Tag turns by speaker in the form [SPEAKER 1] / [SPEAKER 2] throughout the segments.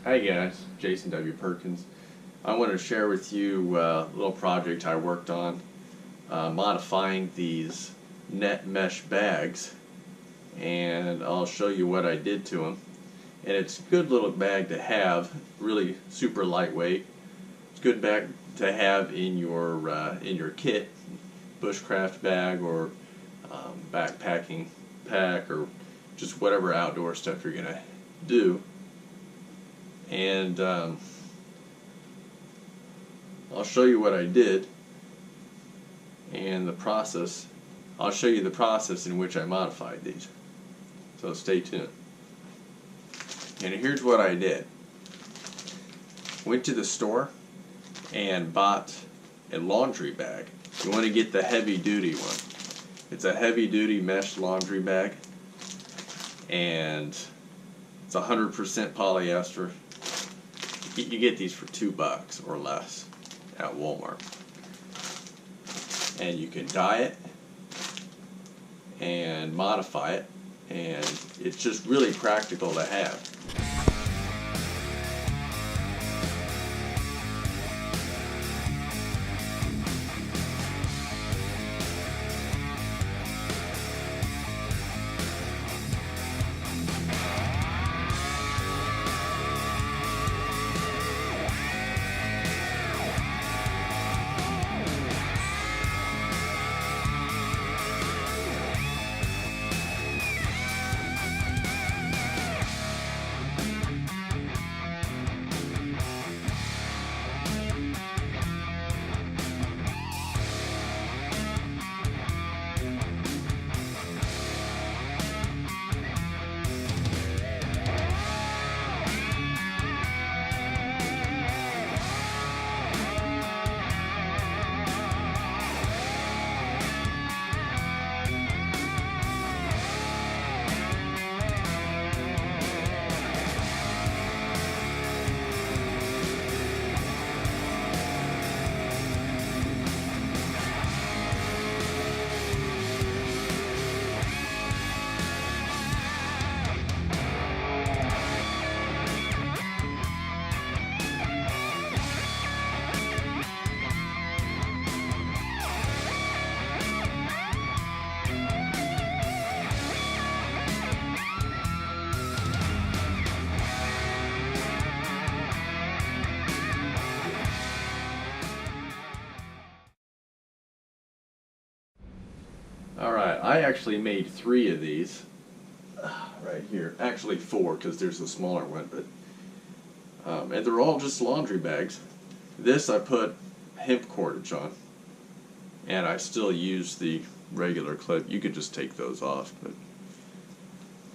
[SPEAKER 1] Hi guys, Jason W. Perkins. I want to share with you a little project I worked on, modifying these net mesh bags, and I'll show you what I did to them. And it's a good little bag to have, really super lightweight. It's a good bag to have in your kit, bushcraft bag or backpacking pack, or just whatever outdoor stuff you're gonna do. And I'll show you what I did and the process. I'll show you the process in which I modified these. So stay tuned. And here's what I did. Went to the store and bought a laundry bag. You want to get the heavy duty one. It's a heavy duty mesh laundry bag, and it's 100% polyester. You get these for $2 or less at Walmart. And you can dye it and modify it, and it's just really practical to have. Alright, I actually made 3 of these right here. Actually 4, because there's a smaller one, but and they're all just laundry bags. This I put hemp cordage on, and I still use the regular clip. You could just take those off, but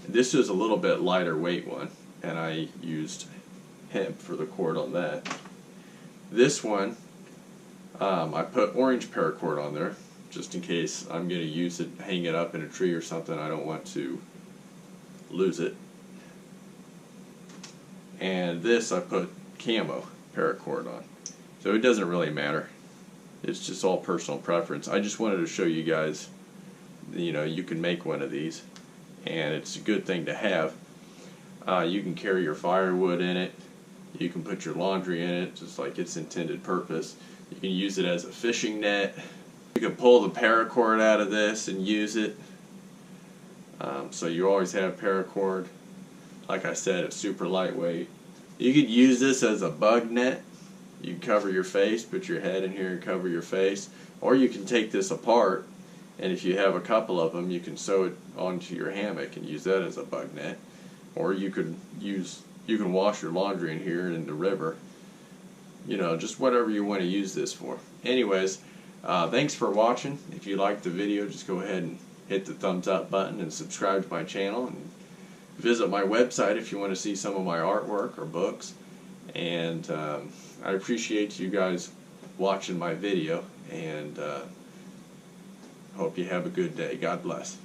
[SPEAKER 1] this is a little bit lighter weight one, and I used hemp for the cord on that. This one, I put orange paracord on there, just in case I'm going to use it, hang it up in a tree or something. I don't want to lose it. And this I put camo paracord on. So it doesn't really matter. It's just all personal preference. I just wanted to show you guys, you can make one of these, and it's a good thing to have. You can carry your firewood in it. You can put your laundry in it, just like its intended purpose. You can use it as a fishing net. You can pull the paracord out of this and use it. So you always have paracord. Like I said, it's super lightweight. You could use this as a bug net. You cover your face, put your head in here and cover your face. Or you can take this apart, and if you have a couple of them, you can sew it onto your hammock and use that as a bug net. Or you can wash your laundry in here in the river. Just whatever you want to use this for. Anyways, thanks for watching. If you liked the video, just go ahead and hit the thumbs up button and subscribe to my channel, and visit my website if you want to see some of my artwork or books. And I appreciate you guys watching my video, and hope you have a good day. God bless.